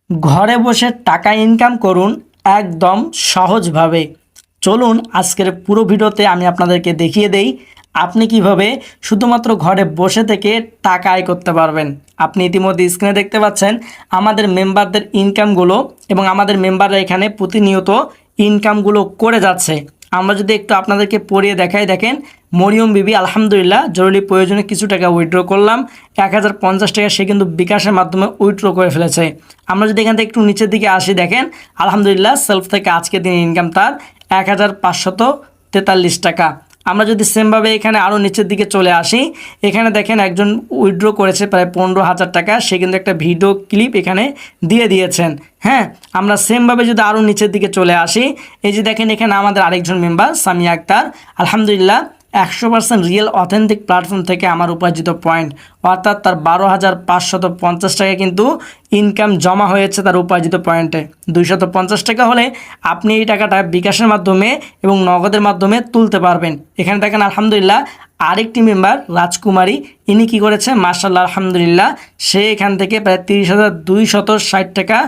ঘরে বসে টাকা ইনকাম করুন একদম সহজভাবে। চলুন আজকের পুরো ভিডিওতে আমি আপনাদেরকে দেখিয়ে দেই আপনি কিভাবে শুধুমাত্র ঘরে বসে থেকে টাকা আয় করতে পারবেন। আপনি ইতিমধ্যে স্ক্রিনে দেখতে পাচ্ছেন আমাদের মেম্বারদের ইনকামগুলো এবং আমাদের মেম্বাররা এখানে প্রতিনিয়ত ইনকামগুলো করে যাচ্ছে। আমরা যদি একটু আপনাদেরকে পড়িয়ে দেখাই, দেখেন মরিয়ম বিবি আলহামদুলিল্লাহ জরুরি প্রয়োজনে কিছু টাকা উইথড্র করলাম, 1050 টাকা সে কিন্তু বিকাশের মাধ্যমে উইথড্র করে ফেলেছে। আমরা যদি এখান থেকে একটু নিচের দিকে আসি, দেখেন আলহামদুলিল্লাহ সেলফ থেকে আজকের দিন ইনকাম তার 1543 টাকা। আমরা যদি সেমভাবে এখানে আরও নিচের দিকে চলে আসি, এখানে দেখেন একজন উইথড্র করেছে প্রায় 15,000 টাকা, সে কিন্তু একটা ভিডিও ক্লিপ এখানে দিয়ে দিয়েছেন। হ্যাঁ, আমরা সেমভাবে যদি আরও নিচের দিকে চলে আসি, এই যে দেখেন এখানে আমাদের আরেকজন মেম্বার সামিয়া আক্তার আলহামদুলিল্লাহ 100% রিয়েল অথেন্টিক প্ল্যাটফর্ম থেকে আমার উপার্জিত পয়েন্ট অর্থাৎ তার 12,550 টাকা কিন্তু ইনকাম জমা হয়েছে তার উপার্জিত পয়েন্টে। 250 টাকা হলে আপনি এই টাকাটা বিকাশের মাধ্যমে এবং নগদের মাধ্যমে তুলতে পারবেন। এখানে দেখেন আলহামদুলিল্লাহ আরেকটি মেম্বার রাজকুমারী, ইনি কী করেছে মাশাআল্লাহ আলহামদুলিল্লাহ, সে এখান থেকে প্রায় 30,260 টাকা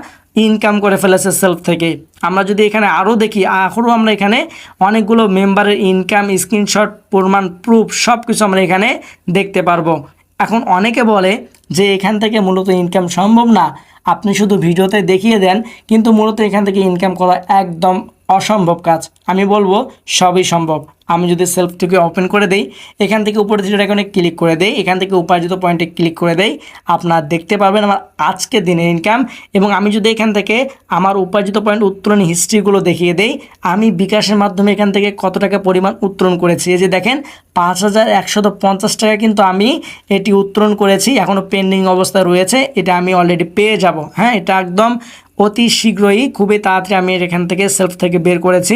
ইনকাম করে ফেলেছে সেলফ থেকে। আমরা যদি এখানে আরও দেখি, আরও আমরা এখানে অনেকগুলো মেম্বারের ইনকাম স্ক্রিনশট প্রমাণ প্রুফ সব কিছু আমরা এখানে দেখতে পারবো। এখন অনেকে বলে যে এখান থেকে মূলত ইনকাম সম্ভব না, আপনি শুধু ভিডিওতে দেখিয়ে দেন, কিন্তু মূলত এখান থেকে ইনকাম করা একদম অসম্ভব কাজ। আমি বলবো সবই সম্ভব। আমি যদি সেলফটিকে ওপেন করে দেই, এখান থেকে উপরে যেটা এখানে ক্লিক করে দেই, এখান থেকে উপার্জিত পয়েন্টে ক্লিক করে দেই, আপনারা দেখতে পাবেন আমার আজকে দিনের ইনকাম। এবং আমি যদি এখান থেকে আমার উপার্জিত পয়েন্ট উত্তোলন হিস্ট্রিগুলো দেখিয়ে দেই, আমি বিকাশের মাধ্যমে এখান থেকে কত টাকা পরিমাণ উত্তোলন করেছি। এই যে দেখেন 5,150 টাকা কিন্তু আমি এটি উত্তোলন করেছি, এখনও পেন্ডিং অবস্থায় রয়েছে, এটা আমি অলরেডি পেয়ে যাব। হ্যাঁ, এটা একদম অতি শীঘ্রই খুবই তাড়াতাড়ি আমি এখান থেকে সেলফ থেকে বের করেছি।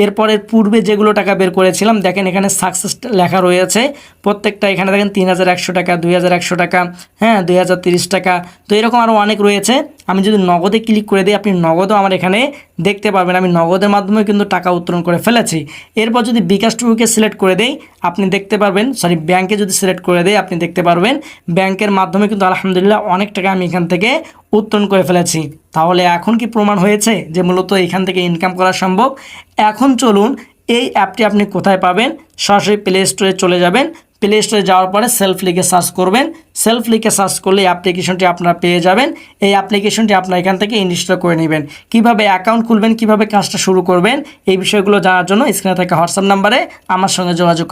এরপরের পূর্বে যেগুলো টাকা বের করেছিলাম দেখেন এখানে সাকসেস লেখা রয়েছে প্রত্যেকটা। এখানে দেখেন 3,100 টাকা, 2,100 টাকা, হ্যাঁ 2,030 টাকা, তো এরকম আরও অনেক রয়েছে। আমি যদি নগদে ক্লিক করে দিই, আপনি নগদও আমার এখানে দেখতে পারবেন, আমি নগদের মাধ্যমে কিন্তু টাকা উত্তোলন করে ফেলেছি। এরপর যদি বিকাশ টুকে সিলেক্ট করে দেই, আপনি দেখতে পারবেন, সরি ব্যাংকে যদি সিলেক্ট করে দেই আপনি দেখতে পারবেন ব্যাংকের মাধ্যমে কিন্তু আলহামদুলিল্লাহ অনেক টাকা আমি এখান থেকে উত্তোলন করে ফেলেছি। তাহলে এখন কি প্রমাণ হয়েছে যে মূলত এখান থেকে ইনকাম করা সম্ভব? এখন চলুন এই অ্যাপটি আপনি কোথায় পাবেন, সরাসরি প্লে স্টোরে চলে যাবেন। প্লে স্টোরে যাওয়ার পরে সেলফ লিখে সার্চ করবেন, সেলফ লিখে সার্চ করলে এই অ্যাপ্লিকেশনটি আপনারা পেয়ে যাবেন। এই অ্যাপ্লিকেশনটি আপনারা এখান থেকে ইনস্টল করে নেবেন। কিভাবে অ্যাকাউন্ট খুলবেন, কিভাবে কাজটা শুরু করবেন, এই বিষয়গুলো জানার জন্য স্ক্রিনে থাকা হোয়াটসঅ্যাপ নাম্বারে আমার সঙ্গে যোগাযোগ